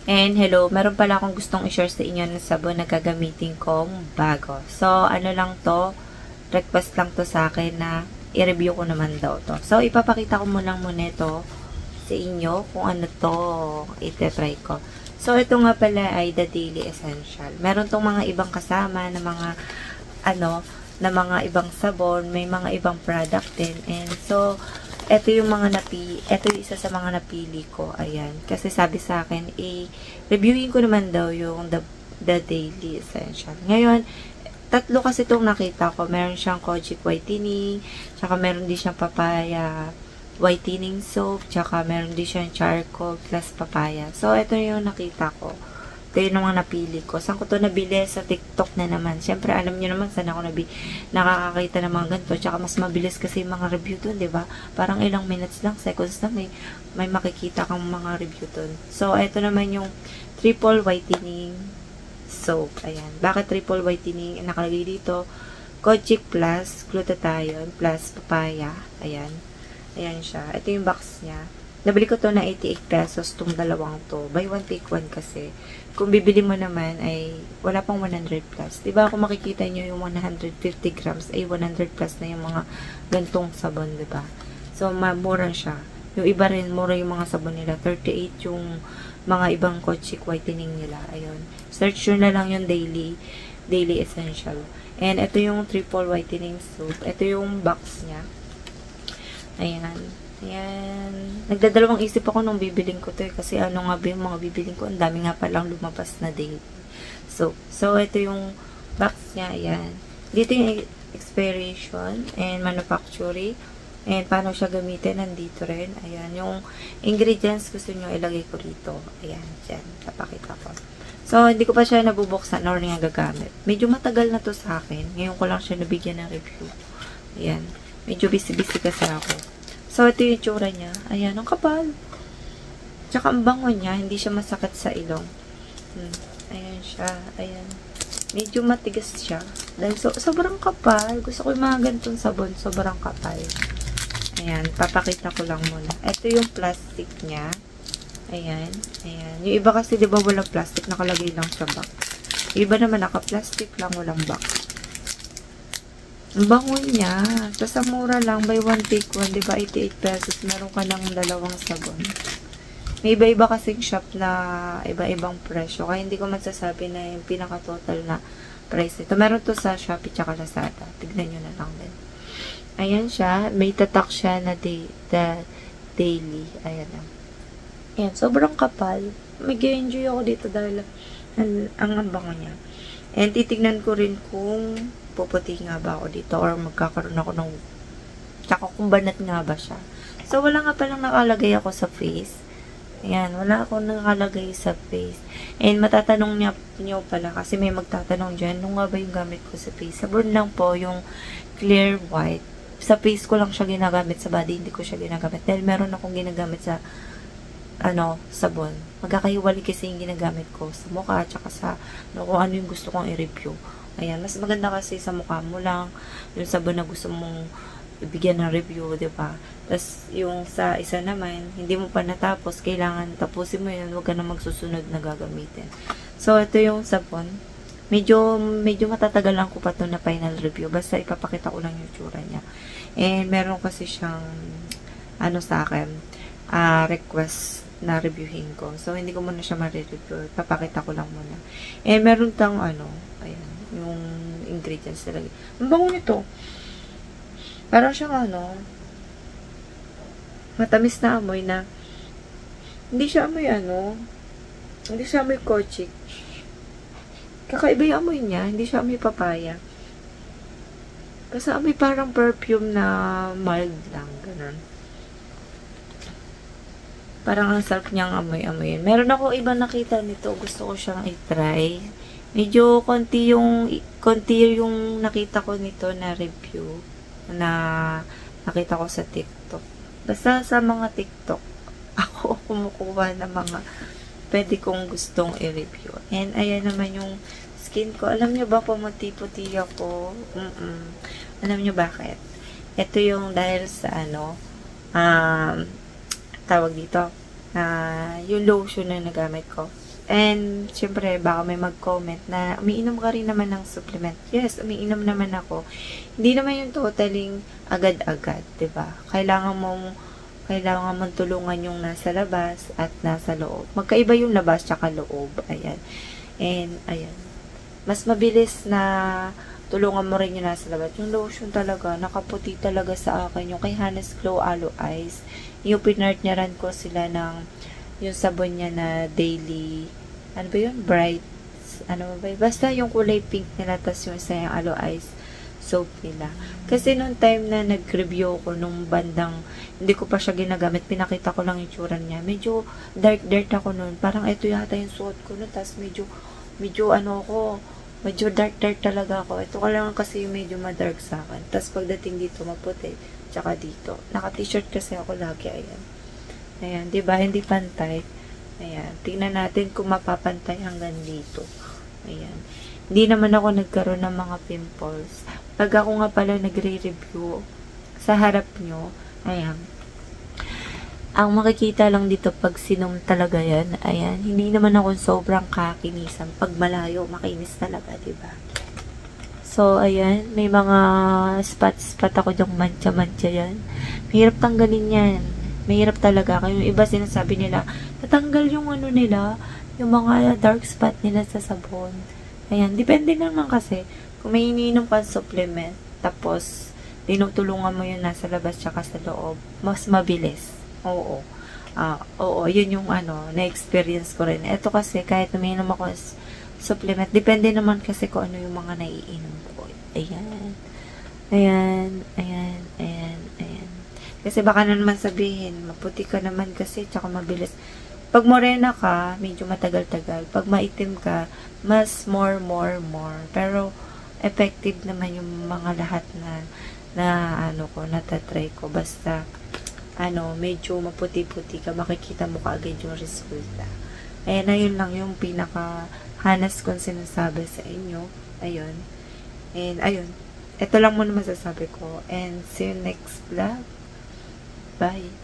And hello, meron pala akong gustong i-share sa inyo ng sabon na gagamitin kong bago. So, ano lang to, request lang to sa akin na i-review ko naman daw to. So, ipapakita ko muna ito sa inyo kung ano to ite-try ko. So, ito nga pala ay The Daily Essential. Meron tong mga ibang kasama na mga na mga ibang sabon, may mga ibang product din. And so, ito yung isa sa mga napili ko. Ayan. Kasi sabi sa akin, reviewin ko naman daw yung The Daily Essential. Ngayon, tatlo kasi itong nakita ko. Meron siyang Kojic Whitening, tsaka meron din siyang Papaya Whitening Soap, tsaka meron din siyang Charcoal plus Papaya. So, ito yung nakita ko. Ito yung mga napili ko. Saan ko to nabili? Sa TikTok na naman. Siyempre, alam nyo naman saan ako nakakakita ng mga ganito. Tsaka mas mabilis kasi yung mga review dun, diba? Parang ilang minutes lang, seconds lang, may makikita kang mga review dun. So, ito naman yung Triple Whitening Soap. Ayan. Bakit Triple Whitening? Nakalagay dito, Kojic plus Glutathione plus Papaya. Ayan. Ayan siya. Ito yung box niya. Nabili ko to na 88 pesos tong dalawang to. Buy one take one kasi. Kung bibili mo naman ay wala pang 100 plus. Diba kung makikita nyo yung 150 grams ay 100 plus na yung mga gantong sabon, diba? So, mura siya. Yung iba rin, mura yung mga sabon nila. 38 yung mga ibang Kojic Whitening nila. Ayun. Search nyo na lang yung Daily Essential. And ito yung Triple Whitening Soap. Ito yung box niya. Ayan. Ayan. Nagdadalawang isip ako nung bibiling ko to kasi ano nga ba yung mga bibiling ko, ang dami nga palang lumabas na date. So ito yung box niya. Ayan. Dito yung expiration and manufacturing and paano siya gamitin, nandito rin. Ayan. Yung ingredients gusto nyo ilagay ko dito. Ayan. Diyan. Napakita ko. So, hindi ko pa siya nabubuksan or nga gagamit. Medyo matagal na to sa akin. Ngayon ko lang siya nabigyan ng review. Ayan. Medyo busy-busy kasi ako. So, ito yung itsura niya. Ayan, ang kapal. Tsaka ang bango niya, hindi siya masakit sa ilong. Ayan siya. Ayan. Medyo matigas siya. Dahil sobrang kapal. Gusto ko yung mga ganitong sabon. Sobrang kapal. Ayan, papakita ko lang muna. Ito yung plastic niya. Ayan. Ayan. Yung iba kasi, di ba, walang plastic. Nakalagay lang sa box. Yung iba naman, naka-plastic lang, walang box. Ang bango niya. Tapos ang mura lang, buy one take one, diba? 88 pesos. Meron ka ng dalawang sabon. May iba-iba kasing shop na iba-ibang presyo. Kaya hindi ko masasabi na yung pinaka-total na price nito. Meron to sa Shopee tsaka Lazada. Tignan nyo na lang din. Ayan siya. May tatak siya na the daily. Ayan lang. Ayan. Sobrang kapal. Mag-enjoy ako dito dahil ang bango niya. And titignan ko rin kung puputi nga ba ako dito or magkakaroon ako ng tsaka kung banat nga ba siya. So, wala nga palang nakalagay ako sa face. Ayan, wala akong nakalagay sa face. And matatanong niyo pala kasi may magtatanong dyan, nung nga ba yung gamit ko sa face? Sabon lang po yung clear white. Sa face ko lang siya ginagamit, sa body hindi ko siya ginagamit. Dahil meron akong ginagamit sa sabon. Magkakahiwalay kasi yung ginagamit ko sa mukha at saka sa kung ano yung gusto kong i-review. Ayan, mas maganda kasi sa mukha mo lang yung sabon na gusto mong ibigyan ng review, diba? Tapos, yung sa isa naman, hindi mo pa natapos, kailangan tapusin mo yun, huwag ka na magsusunod na gagamitin. So, ito yung sabon. Medyo matatagalan ko pa ito na final review. Basta ipapakita ko lang yung tsura niya. And, meron kasi siyang, sa akin, request na reviewin ko. So, hindi ko muna siya ma-review. Papakita ko lang muna. And, meron tang, ayan, yung ingredients talaga. Ang bango nito. Parang siyang matamis na amoy na hindi siya amoy hindi siya amoy Kojic. Kakaiba yung amoy niya. Hindi siya amoy papaya. Kasi amoy parang perfume na mild lang. Ganun. Parang ang sarap niyang amoy-amoyin. Meron ako ibang nakita nito. Gusto ko siyang i-try. Medyo konti yung nakita ko nito na review na nakita ko sa TikTok. Basta sa mga TikTok, ako kumukuha ng mga pwede kong gustong i-review. And ayan naman yung skin ko. Alam nyo ba, pumuti-puti ako? Alam nyo bakit? Ito yung dahil sa tawag dito, yung lotion na nagamit ko. And, syempre, baka may mag-comment na umiinom ka rin naman ng supplement. Yes, umiinom naman ako. Hindi naman yung totaling agad-agad, 'di ba? Kailangan mong tulungan yung nasa labas at nasa loob. Magkaiba yung labas tsaka loob. Ayan. And, ayan. Mas mabilis na tulungan mo rin yung nasa labas. Yung lotion talaga, nakaputi talaga sa akin. Yung kay Hannes Glow Aloe Eyes. Yung pinartneran ko sila ng yung sabon niya na daily, ano ba yun? Bright, ano ba yun? Basta yung kulay pink nila, tas yung isa yung Aloe Eyes soap nila. Kasi nung time na nag-review ko nung bandang, hindi ko pa siya ginagamit, pinakita ko lang yung tsura niya. Medyo dark ako nun. Parang ito yata yung suot ko nun, tas medyo medyo dark talaga ako. Ito ko lang kasi yung medyo madark sa akin. Tas pagdating dito, maputi. Tsaka dito. Naka-t-shirt kasi ako lagi, ayan. Ayan, diba? Hindi pantay. Ayan. Tingnan natin kung mapapantay hanggang dito. Ayan. Hindi naman ako nagkaroon ng mga pimples. Pag ako nga pala nagre-review sa harap nyo, ayan. Ang makikita lang dito pag sinom talaga yan, ayan. Hindi naman ako sobrang kakinisan. Pag malayo, makinis talaga, diba? So, ayan. May mga spot ako dyang mancha-mancha yan. Mahirap tanggalin yan. Mahirap talaga. Kaya yung iba sinasabi nila, tatanggal yung ano nila, yung mga dark spot nila sa sabon. Ayan. Depende naman kasi kung may iniinom ka supplement, tapos tinutulungan mo yun nasa labas tsaka sa loob, mas mabilis. Oo. Oo, yun yung na-experience ko rin. Ito kasi, kahit umiinom ako supplement, depende naman kasi kung ano yung mga naiinom ko. Ayan. Ayan. Kasi baka na naman sabihin, maputi ka naman kasi, tsaka mabilis. Pag morena ka, medyo matagal-tagal. Pag maitim ka, mas more. Pero, effective naman yung mga lahat na natatry ko. Basta, medyo maputi-puti ka, makikita mo kaagad yung resulta. Ayan, ayun lang yung pinaka-hanas kong sinasabi sa inyo. Ayun. And, ayun. Ito lang muna masasabi ko. And, see you next vlog. Bye.